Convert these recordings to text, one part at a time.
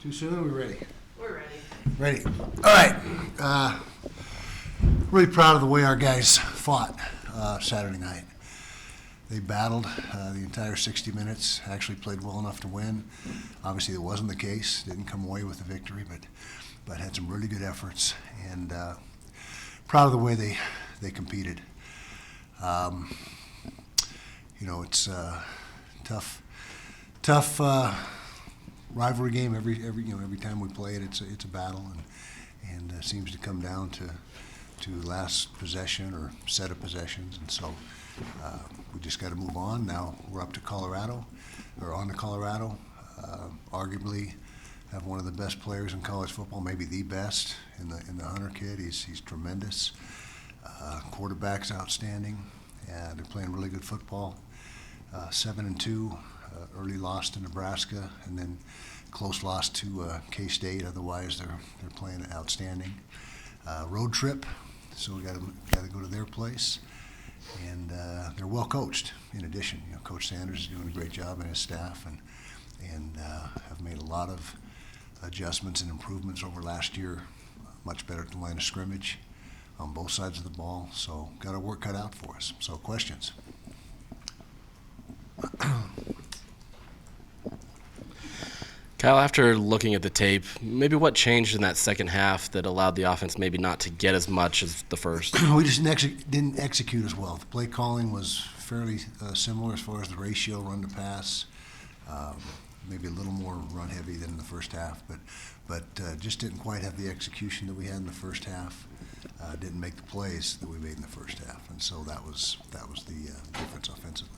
Too soon? We're ready. We're ready. Ready. All right. Really proud of the way our guys fought Saturday night. They battled the entire 60 minutes, actually played well enough to win. Obviously, it wasn't the case. Didn't come away with the victory, but had some really good efforts, and proud of the way they competed. It's a tough rivalry game. Every time we play it, it's a battle, and seems to come down to last possession or set of possessions, and so we just got to move on. Now we're up to Colorado, or on to Colorado. Arguably, have one of the best players in college football, maybe the best in the Hunter kid. He's tremendous. Quarterback's outstanding. They're playing really good football. 7-2. Early loss to Nebraska, and then close loss to K-State. Otherwise, they're playing outstanding. Road trip, so we got to go to their place, and they're well coached. In addition, Coach Sanders is doing a great job, and his staff, and have made a lot of adjustments and improvements over last year. Much better at the line of scrimmage on both sides of the ball. So got our work cut out for us. So questions. Kyle, after looking at the tape, maybe what changed in that second half that allowed the offense maybe not to get as much as the first? We just didn't execute as well. The play calling was fairly similar as far as the ratio run to pass. Maybe a little more run heavy than in the first half, but just didn't quite have the execution that we had in the first half. Didn't make the plays that we made in the first half, and so that was the difference offensively.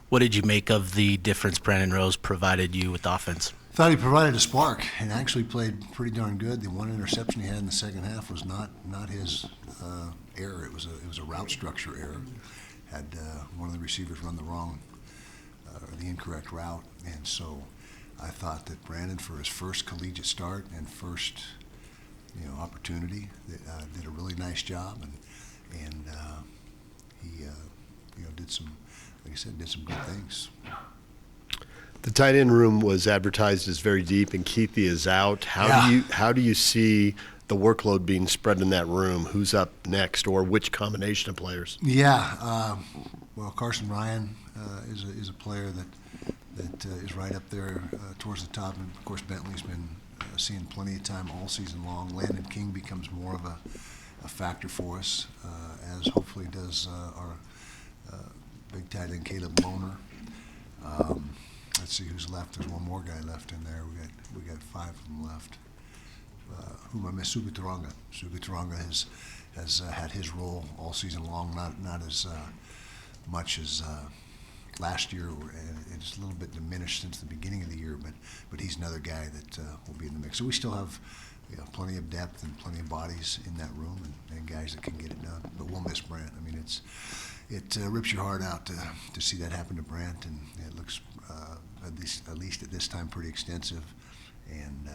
What did you make of the difference Brandon Rose provided you with offense? Thought he provided a spark and actually played pretty darn good. The one interception he had in the second half was not his error. It was a route structure error. Had one of the receivers run the incorrect route, and so I thought that Brandon, for his first collegiate start and first opportunity, did a really nice job, and he did some. Like I said, did some good things. The tight end room was advertised as very deep, and Keithy is out. How do you see the workload being spread in that room? Who's up next, or which combination of players? Yeah, well, Carson Ryan is a player that is right up there towards the top, and of course Bentley's been seeing plenty of time all season long. Landon King becomes more of a factor for us, as hopefully does our big tight end Caleb Lohner. Let's see who's left. There's one more guy left in there. We got 5 of them left. Whom I miss? Subi Taranga. Subi Taranga has had his role all season long. Not as much as last year, and it's a little bit diminished since the beginning of the year. But he's another guy that will be in the mix. So we still have plenty of depth and plenty of bodies in that room, and guys that can get it done. But we'll miss Brant. I mean, it rips your heart out to see that happen to Brant, and it looks at least at this time pretty extensive, and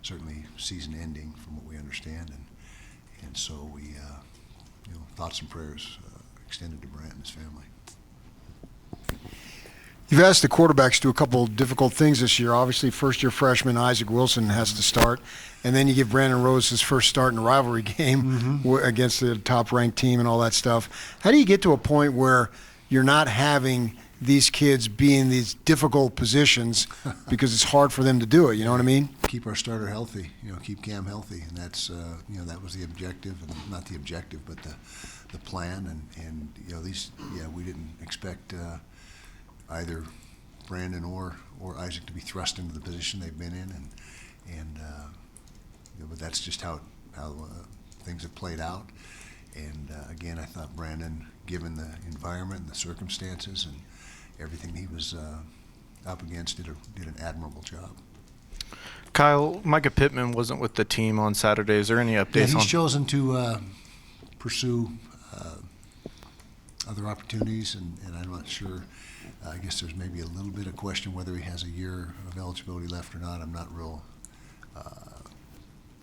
certainly season ending from what we understand, and so we thoughts and prayers extended to Brant and his family. You've asked the quarterbacks to do a couple of difficult things this year. Obviously, first-year freshman Isaac Wilson has to start, and then you give Brandon Rose his first start in a rivalry game against the top-ranked team and all that stuff. How do you get to a point where you're not having these kids be in these difficult positions because it's hard for them to do it? You know what I mean? Keep our starter healthy. Keep Cam healthy, and that's that was the objective, and not the objective, but the plan. And we didn't expect. Either Brandon or Isaac to be thrust into the position they've been in, but that's just how things have played out. And again, I thought Brandon, given the environment and the circumstances and everything he was up against, did an admirable job. Kyle, Micah Pitman wasn't with the team on Saturday. Is there any updates? Yeah, he's chosen to pursue other opportunities, and I'm not sure. I guess there's maybe a little bit of question whether he has a year of eligibility left or not. I'm not real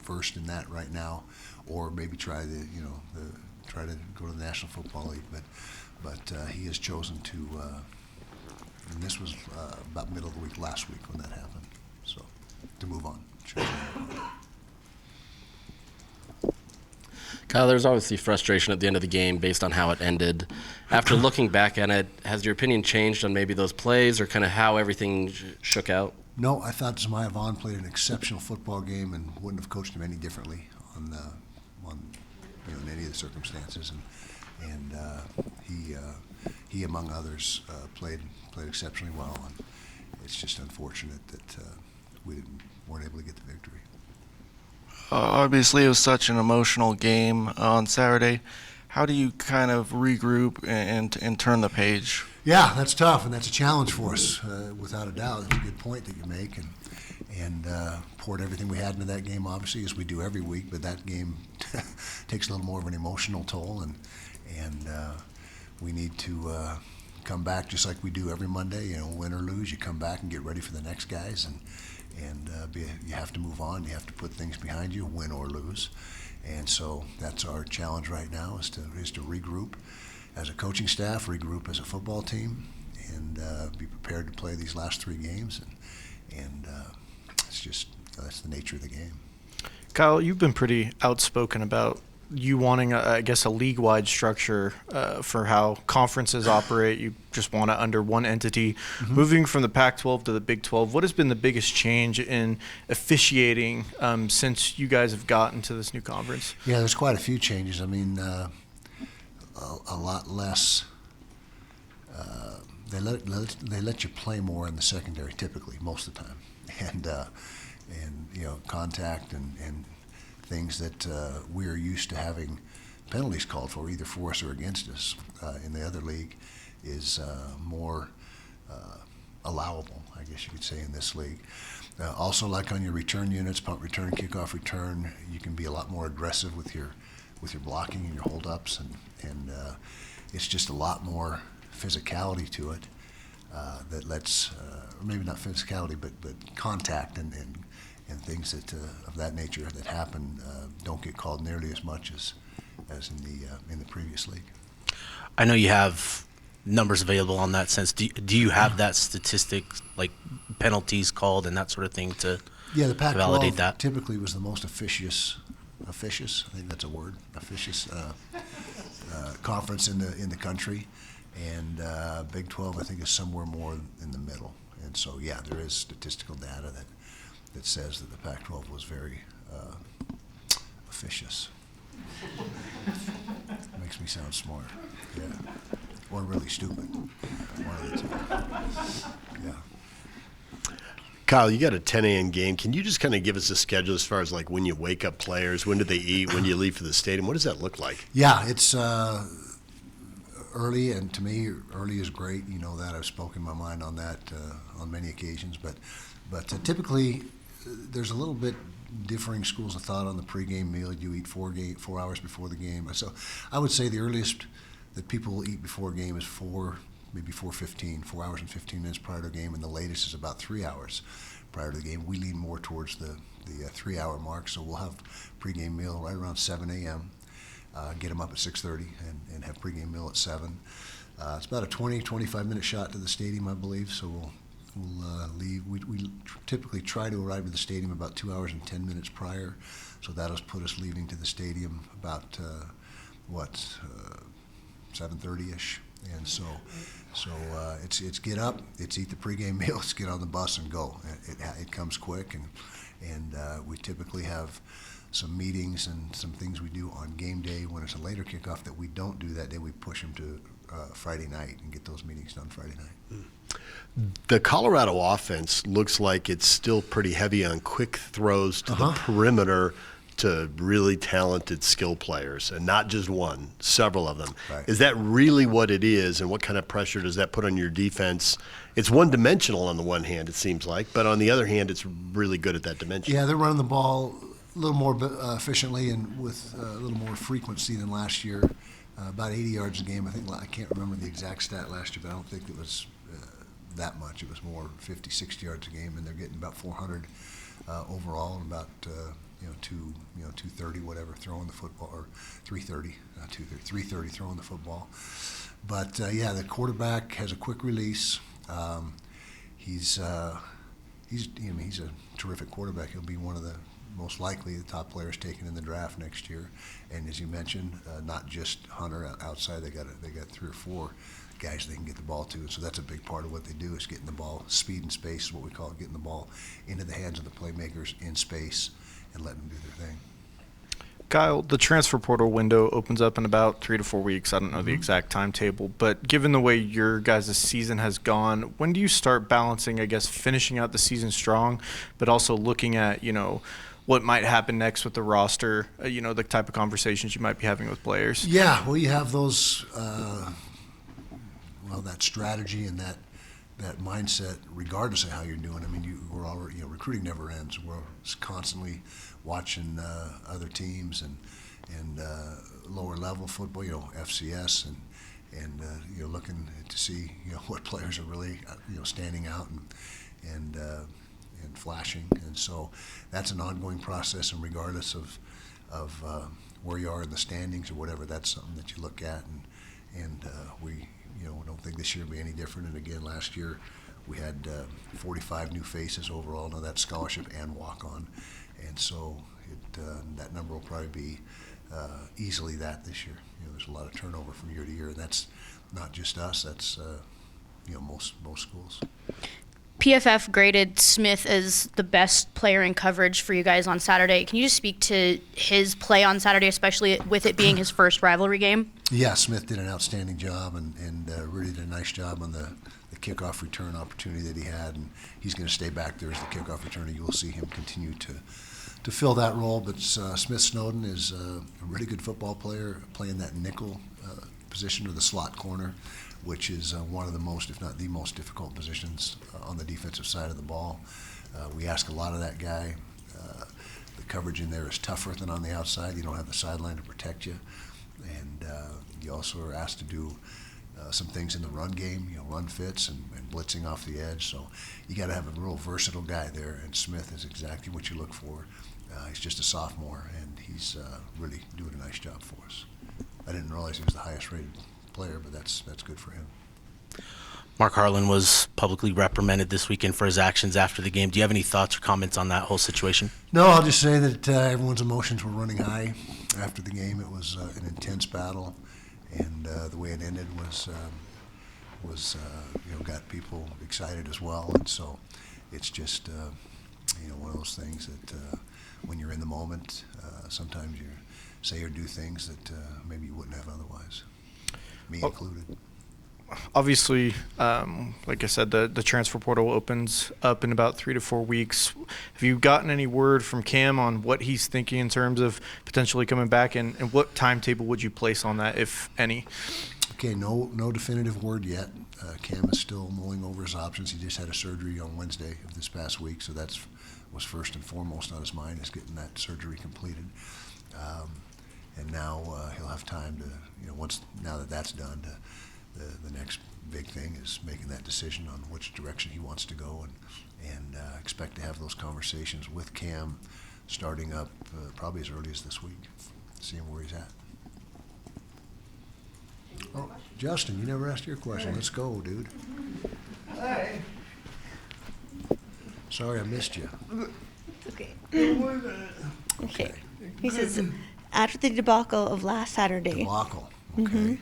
versed in that right now, or maybe try to go to the National Football League. But he has chosen to And this was about middle of the week last week when that happened. So to move on. Sure. Kyle, there's obviously frustration at the end of the game based on how it ended. After looking back at it, has your opinion changed on maybe those plays or kind of how everything shook out? No, I thought Zaya Vaughn played an exceptional football game and wouldn't have coached him any differently on in any of the circumstances. And he among others played exceptionally well. And it's just unfortunate that we weren't able to get the victory. Obviously, it was such an emotional game on Saturday. How do you kind of regroup and turn the page? Yeah, that's tough, and that's a challenge for us, without a doubt. It's a good point that you make, and poured everything we had into that game, obviously, as we do every week. But that game takes a little more of an emotional toll, and we need to come back just like we do every Monday. You know, win or lose, you come back and get ready for the next guys, and you have to move on. You have to put things behind you, win or lose. And so that's our challenge right now is to regroup as a coaching staff, regroup as a football team, and be prepared to play these last 3 games. And it's just that's the nature of the game. Kyle, you've been pretty outspoken about you wanting, I guess, a league-wide structure for how conferences operate. You just want it under one entity. Mm-hmm. Moving from the Pac-12 to the Big 12, what has been the biggest change in officiating since you guys have gotten to this new conference? Yeah, there's quite a few changes. I mean, a lot less. They let you play more in the secondary, typically, most of the time, and you know, contact and things that we are used to having penalties called for, either for us or against us in the other league, is more allowable, I guess you could say, in this league. Also, like on your return units, punt return, kickoff return, you can be a lot more aggressive with your blocking and your hold-ups, and it's just a lot more physicality to it that lets, or maybe not physicality, but contact and things that of that nature that happen don't get called nearly as much as in the previous league. I know you have numbers available on that sense. Do you have that statistic, like penalties called and that sort of thing to the validate Pac-12 that? typically was the most officious, I think that's a word, officious conference in the country, and Big 12 I think is somewhere more in the middle. And so yeah, there is statistical data that says that the Pac-12 was very officious. Makes me sound smart, yeah, or really stupid. One of the two. Yeah. Kyle, you got a 10 a.m. game. Can you just kind of give us a schedule as far as like when you wake up players, when do they eat, when you leave for the stadium? What does that look like? Yeah, it's early, and to me, early is great. You know that I've spoken my mind on that on many occasions, but typically there's a little bit differing schools of thought on the pregame meal. You eat 4 hours before the game. So I would say the earliest that people will eat before a game is 4:15, 4 hours and 15 minutes prior to the game, and the latest is about 3 hours prior to the game. We lean more towards the 3-hour mark, so we'll have pregame meal right around 7 a.m. Get them up at 6:30 and have pregame meal at 7. It's about a 25-minute shot to the stadium, I believe, so we'll leave. We typically try to arrive to the stadium about 2 hours and 10 minutes prior, so that'll put us leaving to the stadium about 7:30ish. And so it's get up, it's eat the pregame meal, it's get on the bus and go. It comes quick, and we typically have some meetings and some things we do on game day when it's a later kickoff that we don't do that day. We push them to Friday night and get those meetings done Friday night. The Colorado offense looks like it's still pretty heavy on quick throws to the perimeter to really talented skill players, and not just one, several of them. Right. Is that really what it is, and what kind of pressure does that put on your defense? It's one-dimensional on the one hand, it seems like, but on the other hand, it's really good at that dimension. Yeah, they're running the ball a little more efficiently and with a little more frequency than last year. About 80 yards a game. I can't remember the exact stat last year, but I don't think it was that much. It was more 50, 60 yards a game, and they're getting about 400 overall, and about 230 whatever throwing the football, or 330, not 230, 330 throwing the football. But yeah, the quarterback has a quick release. He's I mean, he's a terrific quarterback. He'll be one of the most likely the top players taken in the draft next year. And as you mentioned, not just Hunter outside. They got 3 or 4 guys they can get the ball to. And so that's a big part of what they do is getting the ball. Speed and space is what we call it, getting the ball into the hands of the playmakers in space and letting them do their thing. Kyle, the transfer portal window opens up in about 3 to 4 weeks. I don't know the exact timetable, but given the way your guys' season has gone, when do you start balancing, I guess, finishing out the season strong, but also looking at, what might happen next with the roster, the type of conversations you might be having with players? Yeah, well, you have those, that strategy and that mindset, regardless of how you're doing. I mean, we're already, recruiting never ends. We're constantly watching other teams and lower level football, FCS, and looking to see what players are really standing out and flashing. And so that's an ongoing process, and regardless of where you are in the standings or whatever, that's something that you look at, and we don't think this year will be any different. And again, last year we had 45 new faces overall. Now that's scholarship and walk-on, and so that number will probably be easily that this year. There's a lot of turnover from year to year, and that's not just us. That's most schools. PFF graded Smith as the best player in coverage for you guys on Saturday. Can you just speak to his play on Saturday, especially with it being his first rivalry game? Yeah, Smith did an outstanding job and really did a nice job on the kickoff return opportunity that he had, and he's going to stay back there as the kickoff returner. You will see him continue to fill that role, but Smith Snowden is a really good football player, playing that nickel position or the slot corner, which is one of the most, if not the most difficult positions on the defensive side of the ball. We ask a lot of that guy. The coverage in there is tougher than on the outside. You don't have the sideline to protect you. And you also are asked to do some things in the run game, run fits and blitzing off the edge. So you got to have a real versatile guy there, and Smith is exactly what you look for. He's just a sophomore, and he's really doing a nice job for us. I didn't realize he was the highest rated player, but that's good for him. Mark Harlin was publicly reprimanded this weekend for his actions after the game. Do you have any thoughts or comments on that whole situation? No, I'll just say that everyone's emotions were running high after the game. It was an intense battle, and the way it ended was got people excited as well. And so it's just one of those things that when you're in the moment, sometimes you say or do things that maybe you wouldn't have otherwise, me included. Obviously, like I said, the transfer portal opens up in about 3 to 4 weeks. Have you gotten any word from Cam on what he's thinking in terms of potentially coming back, and what timetable would you place on that, if any? Okay, no definitive word yet. Cam is still mulling over his options. He just had a surgery on Wednesday of this past week, so that was first and foremost on his mind, is getting that surgery completed. And now he'll have time to, now that that's done, the next big thing is making that decision on which direction he wants to go, and expect to have those conversations with Cam starting up probably as early as this week, seeing where he's at. Oh, Justin, you never asked your question. Let's go, dude. Hey. Sorry I missed you. It's okay. Okay. He says, after the debacle of last Saturday, Debacle. Okay.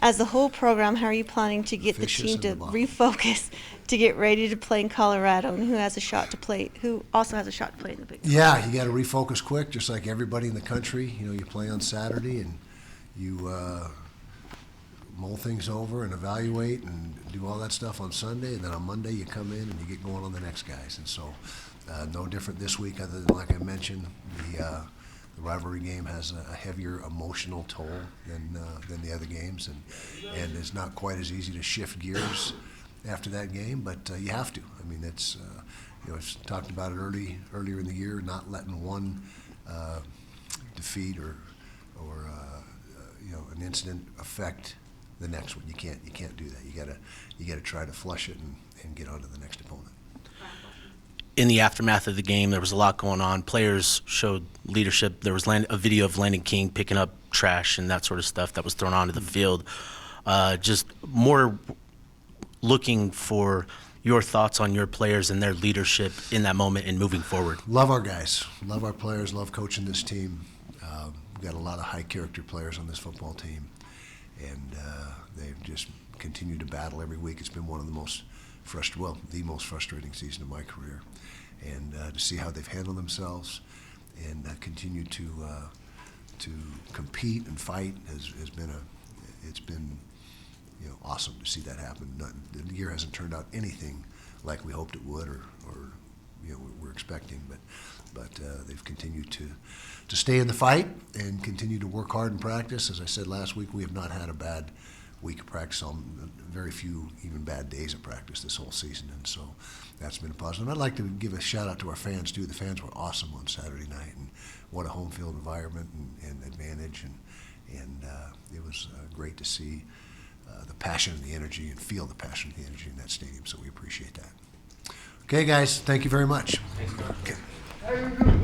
as the whole program, how are you planning to get Vicious the team and to debacle. refocus to get ready to play in Colorado, and who also has a shot to play in the Big 12? Yeah, you got to refocus quick, just like everybody in the country. You play on Saturday and you mull things over and evaluate and do all that stuff on Sunday, and then on Monday you come in and you get going on the next guys. And so no different this week, other than, like I mentioned, the rivalry game has a heavier emotional toll than the other games, and it's not quite as easy to shift gears after that game, but you have to. I mean, it's I've talked about it earlier in the year, not letting one defeat or an incident affect the next one. You can't do that. You gotta try to flush it and get on to the next opponent. In the aftermath of the game, there was a lot going on. Players showed leadership. There was a video of Landon King picking up trash and that sort of stuff that was thrown onto the field. Just more looking for your thoughts on your players and their leadership in that moment and moving forward. Love our guys, love our players, love coaching this team. We've got a lot of high character players on this football team, and they've just continued to battle every week. It's been one of the most the most frustrating season of my career, and to see how they've handled themselves and continue to compete and fight has been awesome to see that happen. The year hasn't turned out anything like we hoped it would, or we're expecting, but they've continued to stay in the fight and continue to work hard in practice. As I said last week, we have not had a bad week of practice, very few even bad days of practice this whole season, and so that's been a positive. And I'd like to give a shout out to our fans too. The fans were awesome on Saturday night, and what a home field environment and advantage, and it was great to see the passion and the energy and feel the passion and the energy in that stadium, so we appreciate that. Okay, guys, thank you very much. Okay.